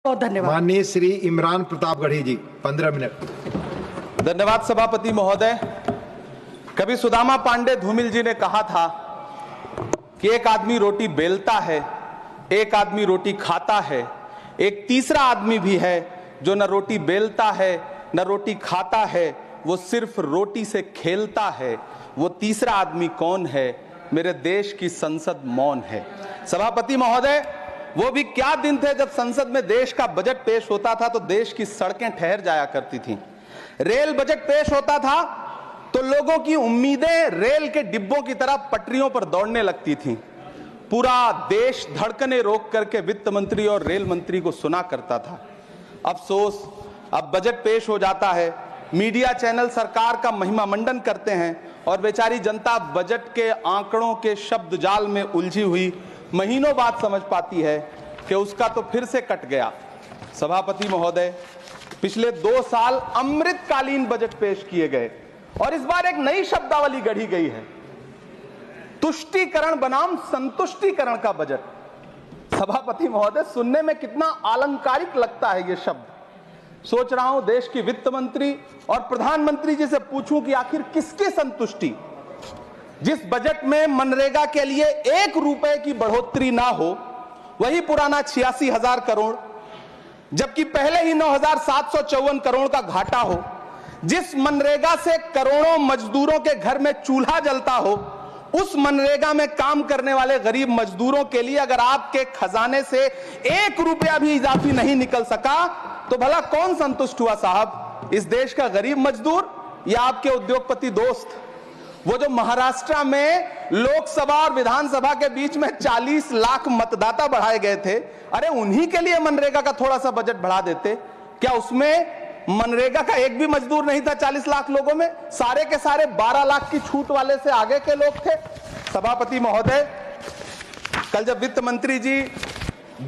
बहुत धन्यवाद। माननीय श्री इमरान प्रतापगढ़ी जी 15 मिनट। धन्यवाद सभापति महोदय। कभी सुदामा पांडे धूमिल जी ने कहा था कि एक आदमी रोटी बेलता है, एक आदमी रोटी खाता है, एक तीसरा आदमी भी है जो न रोटी बेलता है न रोटी खाता है, वो सिर्फ रोटी से खेलता है। वो तीसरा आदमी कौन है? मेरे देश की संसद मौन है। सभापति महोदय, वो भी क्या दिन थे जब संसद में देश का बजट पेश होता था तो देश की सड़कें ठहर जाया करती थीं। रेल बजट पेश होता था तो लोगों की उम्मीदें रेल के डिब्बों की तरह पटरियों पर दौड़ने लगती थीं। पूरा देश धड़कने रोक करके वित्त मंत्री और रेल मंत्री को सुना करता था। अफसोस, अब बजट पेश हो जाता है, मीडिया चैनल सरकार का महिमा मंडन करते हैं और बेचारी जनता बजट के आंकड़ों के शब्द जाल में उलझी हुई महीनों बाद समझ पाती है कि उसका तो फिर से कट गया। सभापति महोदय, पिछले 2 साल अमृतकालीन बजट पेश किए गए और इस बार एक नई शब्दावली गढ़ी गई है, तुष्टीकरण बनाम संतुष्टीकरण का बजट। सभापति महोदय, सुनने में कितना अलंकारिक लगता है ये शब्द। सोच रहा हूं देश की वित्त मंत्री और प्रधानमंत्री जी से पूछूं कि आखिर किसकी संतुष्टि? जिस बजट में मनरेगा के लिए 1 रुपए की बढ़ोतरी ना हो, वही पुराना 86,000 करोड़, जबकि पहले ही 9,754 करोड़ का घाटा हो, जिस मनरेगा से करोड़ों मजदूरों के घर में चूल्हा जलता हो, उस मनरेगा में काम करने वाले गरीब मजदूरों के लिए अगर आपके खजाने से 1 रुपया भी इजाफी नहीं निकल सका तो भला कौन संतुष्ट हुआ साहब? इस देश का गरीब मजदूर या आपके उद्योगपति दोस्त? वो जो महाराष्ट्र में लोकसभा और विधानसभा के बीच में 40 लाख मतदाता बढ़ाए गए थे, अरे उन्हीं के लिए मनरेगा का थोड़ा सा बजट बढ़ा देते। क्या उसमें मनरेगा का एक भी मजदूर नहीं था 40 लाख लोगों में? सारे के सारे 12 लाख की छूट वाले से आगे के लोग थे। सभापति महोदय, कल जब वित्त मंत्री जी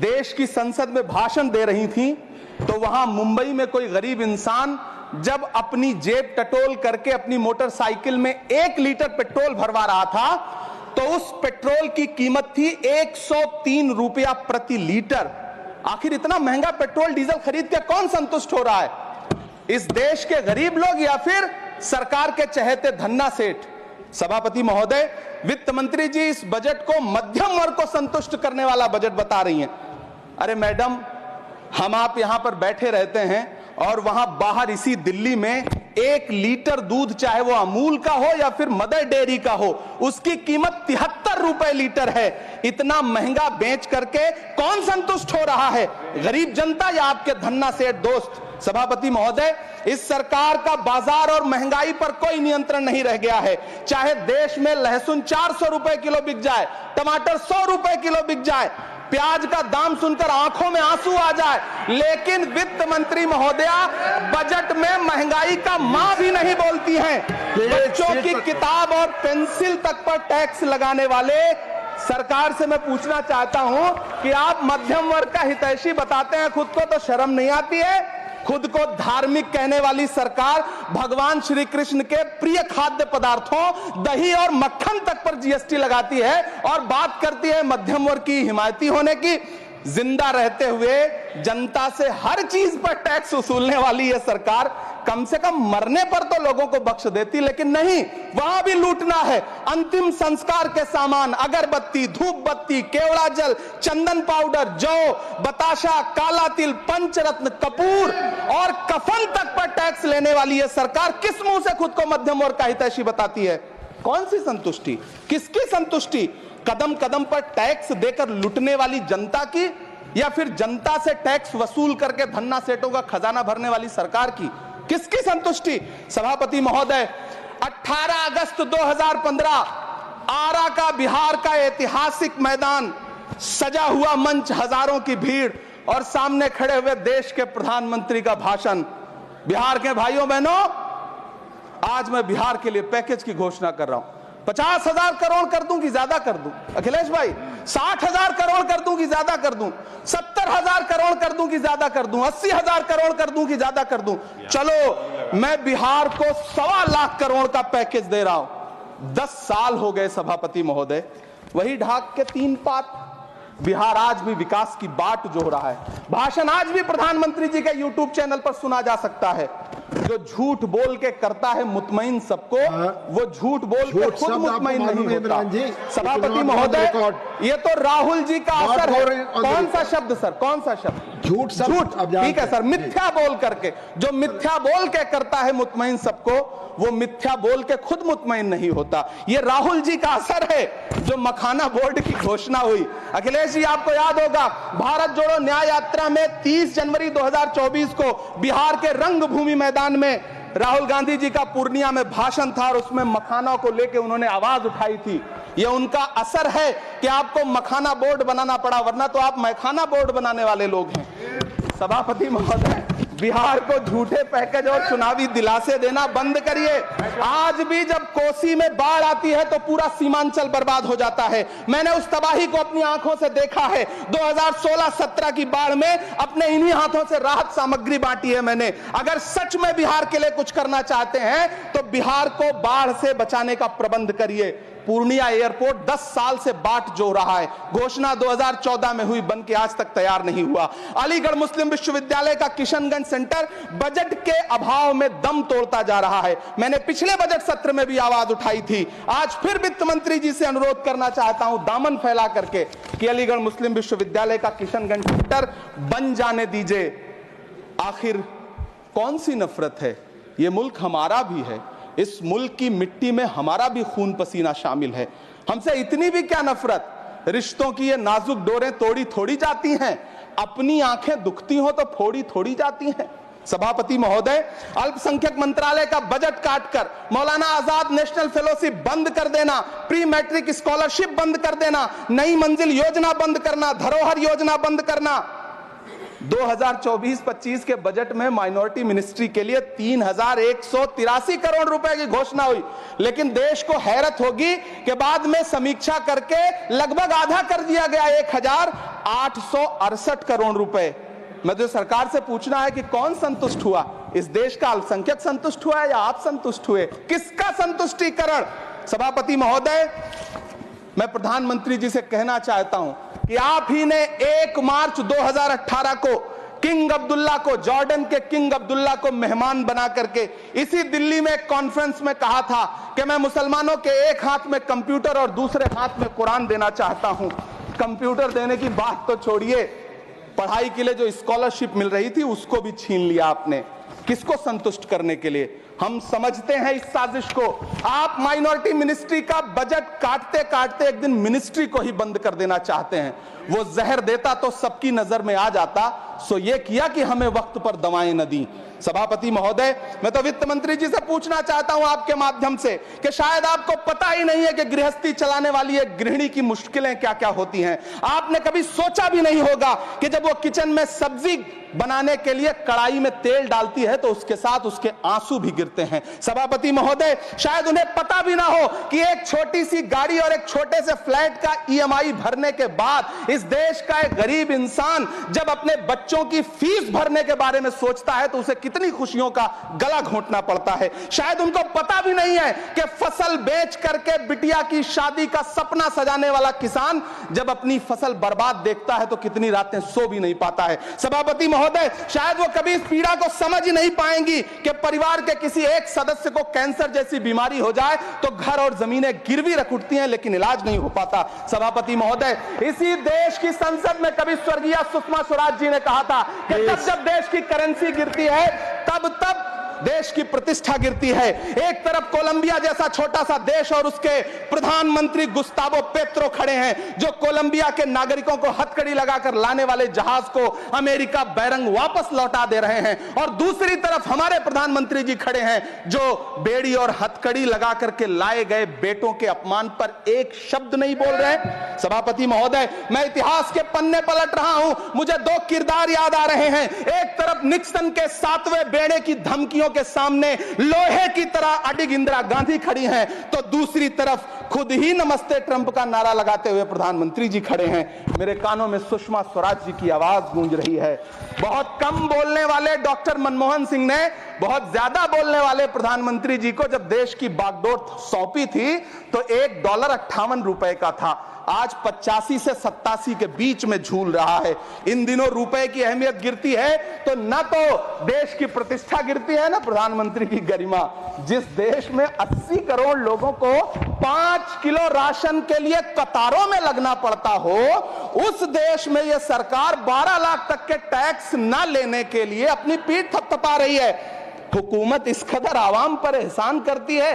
देश की संसद में भाषण दे रही थी तो वहां मुंबई में कोई गरीब इंसान जब अपनी जेब टटोल करके अपनी मोटरसाइकिल में 1 लीटर पेट्रोल भरवा रहा था तो उस पेट्रोल की कीमत थी 103 रुपया प्रति लीटर। आखिर इतना महंगा पेट्रोल डीजल खरीद के कौन संतुष्ट हो रहा है? इस देश के गरीब लोग या फिर सरकार के चहेते धन्ना सेठ? सभापति महोदय, वित्त मंत्री जी इस बजट को मध्यम वर्ग को संतुष्ट करने वाला बजट बता रही हैं। अरे मैडम, हम आप यहां पर बैठे रहते हैं और वहां बाहर इसी दिल्ली में 1 लीटर दूध, चाहे वो अमूल का हो या फिर मदर डेयरी का हो, उसकी कीमत 73 रुपए लीटर है। इतना महंगा बेच करके कौन संतुष्ट हो रहा है? गरीब जनता या आपके धन्ना सेठ दोस्त? सभापति महोदय, इस सरकार का बाजार और महंगाई पर कोई नियंत्रण नहीं रह गया है। चाहे देश में लहसुन 400 रुपए किलो बिक जाए, टमाटर 100 रुपए किलो बिक जाए, प्याज का दाम सुनकर आंखों में आंसू आ जाए, लेकिन वित्त मंत्री महोदया बजट में महंगाई का मां भी नहीं बोलती हैं। बच्चों की किताब और पेंसिल तक पर टैक्स लगाने वाले सरकार से मैं पूछना चाहता हूं कि आप मध्यम वर्ग का हितैषी बताते हैं खुद को, तो शर्म नहीं आती है? खुद को धार्मिक कहने वाली सरकार भगवान श्री कृष्ण के प्रिय खाद्य पदार्थों दही और मक्खन तक पर जीएसटी लगाती है और बात करती है मध्यम वर्ग की हिमायती होने की। जिंदा रहते हुए जनता से हर चीज पर टैक्स वसूलने वाली यह सरकार कम से कम मरने पर तो लोगों को बख्श देती, लेकिन नहीं, वहां भी लूटना है। अंतिम संस्कार के सामान, अगरबत्ती, धूप बत्ती, केवड़ा जल, चंदन पाउडर, जौ, बताशा, काला तिल, पंचरत्न, कपूर और कफन तक पर टैक्स लेने वाली यह सरकार किस मुंह से खुद को मध्यम वर्ग का हितैषी बताती है? कौन सी संतुष्टि? किसकी संतुष्टि? कदम कदम पर टैक्स देकर लुटने वाली जनता की या फिर जनता से टैक्स वसूल करके धन्ना सेठों का खजाना भरने वाली सरकार की? किसकी संतुष्टि? सभापति महोदय, 18 अगस्त 2015 आरा का बिहार का ऐतिहासिक मैदान, सजा हुआ मंच, हजारों की भीड़ और सामने खड़े हुए देश के प्रधानमंत्री का भाषण। बिहार के भाइयों बहनों, आज मैं बिहार के लिए पैकेज की घोषणा कर रहा हूं। 50,000 करोड़ कर दूं कि ज्यादा कर दूं? अखिलेश भाई, 60,000 करोड़ कर दूं कि ज्यादा कर दूं? 70,000 करोड़ कर दूं कि ज्यादा कर दूं? 80,000 करोड़ कर दूं कि ज्यादा कर दूं? चलो, मैं बिहार को 1.25 लाख करोड़ का पैकेज दे रहा हूं। 10 साल हो गए सभापति महोदय, वही ढाक के 3 पात, बिहार आज भी विकास की बाट जोह रहा है। भाषण आज भी प्रधानमंत्री जी के यूट्यूब चैनल पर सुना जा सकता है। जो झूठ बोल के करता है मुतमईन सबको, वो झूठ बोल के खुद मुतमईन नहीं होता। सभापति महोदय, ये तो राहुल जी का असर है। कौन सा शब्द सर, कौन सा शब्द? झूठ। ठीक है सर, मिथ्या बोल करके, जो मिथ्या बोल के करता है मुतमईन सबको, वो मिथ्या बोल के खुद मुतमईन नहीं होता। ये राहुल जी का असर है। जो मखाना बोर्ड की घोषणा हुई, अखिलेश जी आपको याद होगा, भारत जोड़ो न्याय यात्रा में 30 जनवरी 2024 को बिहार के रंगभूमि मैदान में राहुल गांधी जी का पूर्णिया में भाषण था और उसमें मखाना को लेकर उन्होंने आवाज उठाई थी। ये उनका असर है कि आपको मखाना बोर्ड बनाना पड़ा, वरना तो आप मैखाना बोर्ड बनाने वाले लोग हैं। सभापति महोदय, बिहार को झूठे पैकेज और चुनावी दिलासे देना बंद करिए। आज भी जब कोसी में बाढ़ आती है तो पूरा सीमांचल बर्बाद हो जाता है। मैंने उस तबाही को अपनी आंखों से देखा है। 2016-17 की बाढ़ में अपने इन्हीं हाथों से राहत सामग्री बांटी है मैंने। अगर सच में बिहार के लिए कुछ करना चाहते हैं तो बिहार को बाढ़ से बचाने का प्रबंध करिए। पूर्णिया एयरपोर्ट 10 साल से बाट जो रहा है, घोषणा 2014 में हुई, बन के आज तक तैयार नहीं हुआ। अलीगढ़ मुस्लिम विश्वविद्यालय का किशनगंज सेंटर बजट के अभाव में दम तोड़ता जा रहा है। मैंने पिछले बजट सत्र में भी आवाज उठाई थी। आज फिर वित्त मंत्री जी से अनुरोध करना चाहता हूं, दामन फैला करके, कि अलीगढ़ मुस्लिम विश्वविद्यालय का किशनगंज सेंटर बन जाने दीजिए। आखिर कौन सी नफरत है? यह मुल्क हमारा भी है, इस मुल्क की मिट्टी में हमारा भी खून पसीना शामिल है। हमसे इतनी भी क्या नफरत? रिश्तों की ये नाजुक डोरें तोड़ी थोड़ी जाती हैं, अपनी आंखें दुखती हो तो फोड़ी थोड़ी जाती हैं। सभापति महोदय, अल्पसंख्यक मंत्रालय का बजट काटकर मौलाना आजाद नेशनल फेलोशिप बंद कर देना, प्री मैट्रिक स्कॉलरशिप बंद कर देना, नई मंजिल योजना बंद करना, धरोहर योजना बंद करना। 2024-25 के बजट में माइनॉरिटी मिनिस्ट्री के लिए 3183 करोड़ रुपए की घोषणा हुई, लेकिन देश को हैरत होगी कि बाद में समीक्षा करके लगभग आधा कर दिया गया, 1868 करोड़ रुपए। मुझे सरकार से पूछना है कि कौन संतुष्ट हुआ? इस देश का अल्पसंख्यक संतुष्ट हुआ है या आप संतुष्ट हुए? किसका संतुष्टीकरण? सभापति महोदय, मैं प्रधानमंत्री जी से कहना चाहता हूं कि आप ही ने 1 मार्च 2018 को किंग अब्दुल्ला को, जॉर्डन के किंग अब्दुल्ला को मेहमान बना करके इसी दिल्ली में एक कॉन्फ्रेंस में कहा था कि मैं मुसलमानों के एक हाथ में कंप्यूटर और दूसरे हाथ में कुरान देना चाहता हूं। कंप्यूटर देने की बात तो छोड़िए, पढ़ाई के लिए जो स्कॉलरशिप मिल रही थी उसको भी छीन लिया आपने। किसको संतुष्ट करने के लिए? हम समझते हैं इस साजिश को। आप माइनॉरिटी मिनिस्ट्री का बजट काटते काटते एक दिन मिनिस्ट्री को ही बंद कर देना चाहते हैं। वो जहर देता तो सबकी नजर में आ जाता, सो ये किया कि हमें वक्त पर दवाएं न दी। सभापति महोदय, मैं तो वित्त मंत्री जी से पूछना चाहता हूं आपके माध्यम से कि शायद आपको पता ही नहीं है कि गृहस्थी चलाने वाली एक गृहिणी की मुश्किलें क्या क्या होती हैं। आपने कभी सोचा भी नहीं होगा कि जब वो किचन में सब्जी बनाने के लिए कढ़ाई में तेल डालती है तो उसके साथ उसके आंसू भी गिरते हैं। सभापति महोदय, शायद उन्हें पता भी ना हो कि एक छोटी सी गाड़ी और एक छोटे से फ्लैट का EMI भरने के बाद इस देश का एक गरीब इंसान जब अपने बच्चों की फीस भरने के बारे में सोचता है तो उसे कितनी खुशियों का गला घोंटना पड़ता है। शायद उनको पता भी नहीं है कि फसल बेच करके बिटिया की शादी का सपना सजाने वाला किसान जब अपनी फसल बर्बाद देखता है तो कितनी रातें सो भी नहीं पाता है। सभापति महोदय, शायद वो कभी इस पीड़ा को समझ ही नहीं पाएंगी कि परिवार के किसी एक सदस्य को कैंसर जैसी बीमारी हो जाए तो घर और जमीनें गिरवी रख उठती हैं लेकिन इलाज नहीं हो पाता। सभापति महोदय, इसी देश की संसद में कभी स्वर्गीय सुषमा स्वराज जी ने कहा था कि जब देश की करेंसी गिरती है तब देश की प्रतिष्ठा गिरती है। एक तरफ कोलंबिया जैसा छोटा सा देश और उसके प्रधानमंत्री गुस्तावो पेत्रो खड़े हैं जो कोलंबिया के नागरिकों को हथकड़ी लगाकर लाने वाले जहाज को अमेरिका बैरंग वापस लौटा दे रहे हैं, और दूसरी तरफ हमारे प्रधानमंत्री जी खड़े हैं जो बेड़ी और हथकड़ी लगा करके लाए गए बेटों के अपमान पर एक शब्द नहीं बोल रहे। सभापति महोदय, मैं इतिहास के पन्ने पलट रहा हूं, मुझे 2 किरदार याद आ रहे हैं। एक तरफ निक्सन के 7वें बेड़े की धमकियों के सामने लोहे की तरह अडिग इंदिरा गांधी खड़ी हैं, तो दूसरी तरफ खुद ही नमस्ते ट्रंप का नारा लगाते हुए प्रधानमंत्री जी खड़े हैं। मेरे कानों में सुषमा स्वराज जी की आवाज गूंज रही है। बहुत कम बोलने वाले डॉक्टर मनमोहन सिंह ने बहुत ज्यादा बोलने वाले प्रधानमंत्री जी को जब देश की बागडोर सौंपी थी तो $1.58 का था, आज 85 से 87 के बीच में झूल रहा है। इन दिनों रुपए की अहमियत गिरती है तो न तो देश की प्रतिष्ठा गिरती है ना प्रधानमंत्री की गरिमा। जिस देश में 80 करोड़ लोगों को 5 किलो राशन के लिए कतारों में लगना पड़ता हो, उस देश में यह सरकार 12 लाख तक के टैक्स न लेने के लिए अपनी पीठ थपथपा रही है। हुकूमत इस कदर आवाम पर एहसान करती है,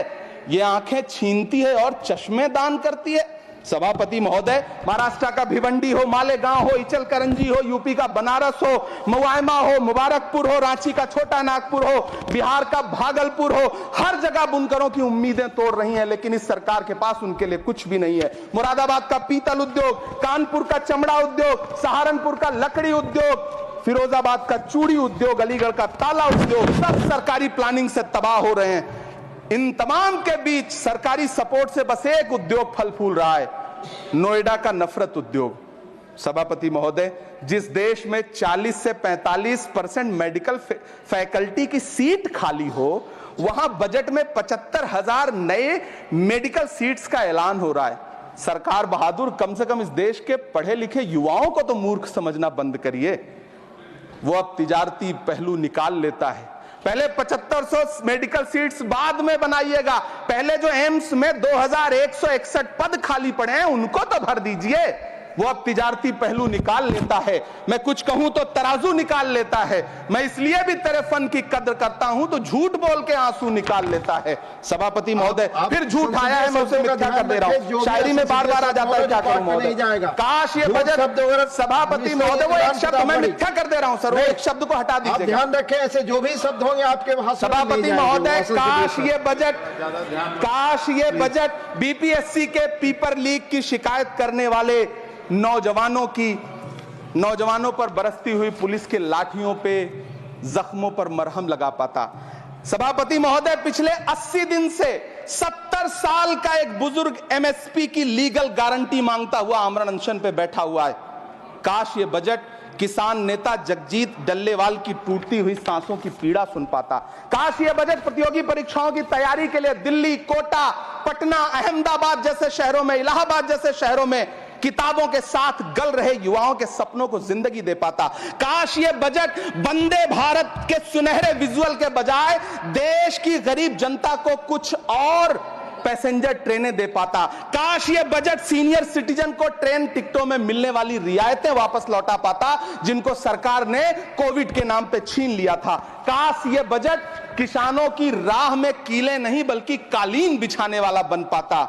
ये आंखें छीनती है और चश्मे दान करती है। सभापति महोदय, महाराष्ट्र का भिवंडी हो, मालेगांव हो, इचलकरंजी हो, यूपी का बनारस हो, मुआयमा हो, मुबारकपुर हो, रांची का छोटा नागपुर हो, बिहार का भागलपुर हो, हर जगह बुनकरों की उम्मीदें तोड़ रही हैं, लेकिन इस सरकार के पास उनके लिए कुछ भी नहीं है। मुरादाबाद का पीतल उद्योग, कानपुर का चमड़ा उद्योग, सहारनपुर का लकड़ी उद्योग, फिरोजाबाद का चूड़ी उद्योग, अलीगढ़ का ताला उद्योग, सब सरकारी प्लानिंग से तबाह हो रहे हैं। इन तमाम के बीच सरकारी सपोर्ट से बस एक उद्योग फल फूल रहा है, नोएडा का नफरत उद्योग। सभापति महोदय, जिस देश में 40 से 45% मेडिकल फैकल्टी की सीट खाली हो, वहां बजट में 75,000 नए मेडिकल सीट्स का ऐलान हो रहा है। सरकार बहादुर, कम से कम इस देश के पढ़े लिखे युवाओं को तो मूर्ख समझना बंद करिए। वो अब तिजारती पहलू निकाल लेता है। पहले 7500 मेडिकल सीट्स बाद में बनाइएगा, पहले जो एम्स में 2161 पद खाली पड़े हैं उनको तो भर दीजिए। वो अब तिजारती पहलू निकाल लेता है, मैं कुछ कहूं तो तराजू निकाल लेता है। मैं इसलिए भी तेरे फन की कद्र करता हूं तो झूठ बोल के आंसू निकाल लेता है। सभापति महोदय, फिर झूठ आया है, मैं उसे मिथ्या कर दे रहा हूं। शायरी में बार बार आ जाता है, क्या करूं महोदय। काश ये बजट, सभापति महोदय, वो एक शब्द मैं मिथ्या कर दे रहा हूं सर, वो एक शब्द को हटा दीजिए। ध्यान रखें, ऐसे जो भी शब्द होंगे आपके भाषण में सभापति महोदय, काश ये बजट बीपीएससी के पेपर लीक की शिकायत करने वाले नौजवानों पर बरसती हुई पुलिस के लाठियों पे, जख्मों पर मरहम लगा पाता। सभापति महोदय, पिछले 80 दिन से 70 साल का एक बुजुर्ग एमएसपी की लीगल गारंटी मांगता हुआ आमरण अनशन पे बैठा हुआ है। काश ये बजट किसान नेता जगजीत डल्लेवाल की टूटती हुई सांसों की पीड़ा सुन पाता। काश ये बजट प्रतियोगी परीक्षाओं की तैयारी के लिए दिल्ली, कोटा, पटना, अहमदाबाद जैसे शहरों में, इलाहाबाद जैसे शहरों में किताबों के साथ गल रहे युवाओं के सपनों को जिंदगी दे पाता। काश ये बजट वंदे भारत के सुनहरे विजुअल के बजाय देश की गरीब जनता को कुछ और पैसेंजर ट्रेनें दे पाता। काश ये बजट सीनियर सिटीजन को ट्रेन टिकटों में मिलने वाली रियायतें वापस लौटा पाता, जिनको सरकार ने कोविड के नाम पे छीन लिया था। काश ये बजट किसानों की राह में कीले नहीं बल्कि कालीन बिछाने वाला बन पाता।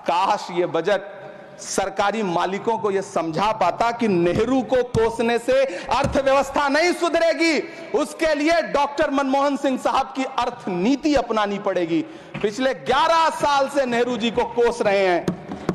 काश ये बजट सरकारी मालिकों को यह समझा पाता कि नेहरू को कोसने से अर्थव्यवस्था नहीं सुधरेगी, उसके लिए डॉक्टर मनमोहन सिंह साहब की अर्थ नीति अपनानी पड़ेगी। पिछले 11 साल से नेहरू जी को कोस रहे हैं,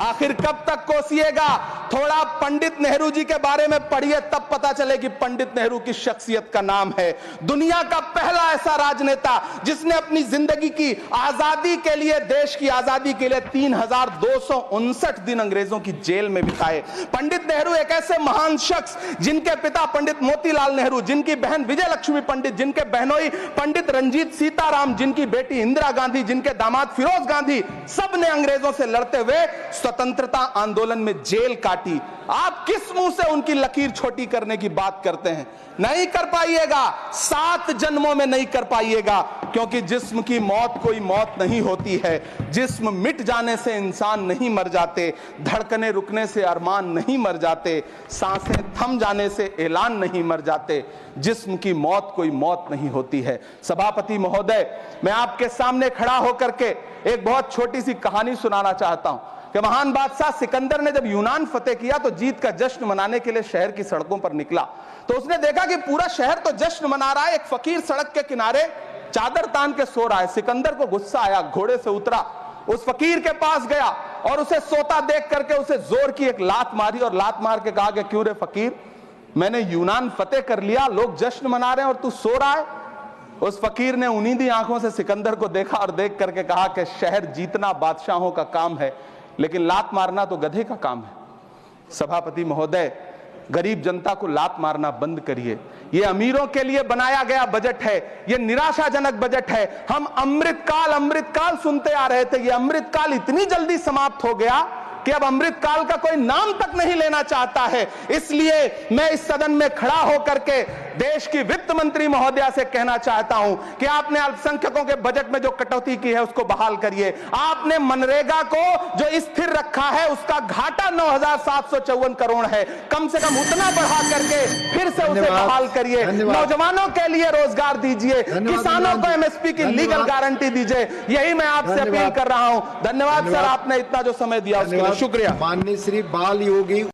आखिर कब तक कोसिएगा। थोड़ा पंडित नेहरू जी के बारे में पढ़िए, तब पता चले कि पंडित नेहरू की शख्सियत का नाम है। दुनिया का पहला ऐसा राजनेता जिसने अपनी जिंदगी की आजादी के लिए, देश की आजादी के लिए 3259 दिन अंग्रेजों की जेल में बिताए। पंडित नेहरू एक ऐसे महान शख्स जिनके पिता पंडित मोतीलाल नेहरू, जिनकी बहन विजय लक्ष्मी पंडित, जिनके बहनोई पंडित रंजीत सीताराम, जिनकी बेटी इंदिरा गांधी, जिनके दामाद फिरोज गांधी, सब ने अंग्रेजों से लड़ते हुए स्वतंत्रता आंदोलन में जेल काटी। आप किस मुंह से उनकी लकीर छोटी करने की बात करते हैं? नहीं कर पाइएगा, 7 जन्मों में नहीं कर पाइएगा, क्योंकि जिस्म की मौत कोई मौत नहीं होती है। जिस्म मिट जाने से इंसान नहीं मर जाते, धड़कने रुकने से अरमान नहीं मर जाते, सांसें थम जाने से ऐलान नहीं मर जाते। जिस्म की मौत कोई मौत नहीं होती है। सभापति महोदय, मैं आपके सामने खड़ा होकर के एक बहुत छोटी सी कहानी सुनाना चाहता हूं कि महान बादशाह सिकंदर ने जब यूनान फतेह किया तो जीत का जश्न मनाने के लिए शहर की सड़कों पर निकला, तो उसने देखा कि पूरा शहर तो जश्न मना रहा है, एक फकीर सड़क के किनारे चादर तान के सो रहा है। सिकंदर को गुस्सा आया, घोड़े से उतरा, उस फकीर के पास गया और उसे सोता देख करके उसे जोर की एक लात मारी और लात मार के कहा कि क्यों रे फकीर, मैंने यूनान फतेह कर लिया, लोग जश्न मना रहे हैं और तू सो रहा है। उस फकीर ने उन्नीदी आंखों से सिकंदर को देखा और देख करके कहा कि शहर जीतना बादशाहों का काम है, लेकिन लात मारना तो गधे का काम है। सभापति महोदय, गरीब जनता को लात मारना बंद करिए। ये अमीरों के लिए बनाया गया बजट है, ये निराशाजनक बजट है। हम अमृतकाल सुनते आ रहे थे, ये अमृतकाल इतनी जल्दी समाप्त हो गया कि अब अमृतकाल का कोई नाम तक नहीं लेना चाहता है। इसलिए मैं इस सदन में खड़ा होकर के देश की वित्त मंत्री महोदया से कहना चाहता हूं कि आपने अल्पसंख्यकों के बजट में जो कटौती की है उसको बहाल करिए। आपने मनरेगा को जो स्थिर रखा है उसका घाटा 9,754 करोड़ है, कम से कम उतना बढ़ा करके फिर से उसे बहाल करिए। नौजवानों के लिए रोजगार दीजिए, किसानों को एमएसपी की लीगल गारंटी दीजिए। यही मैं आपसे अपील कर रहा हूं। धन्यवाद सर, आपने इतना जो समय दिया उसके लिए शुक्रिया। माननीय श्री बाल योगी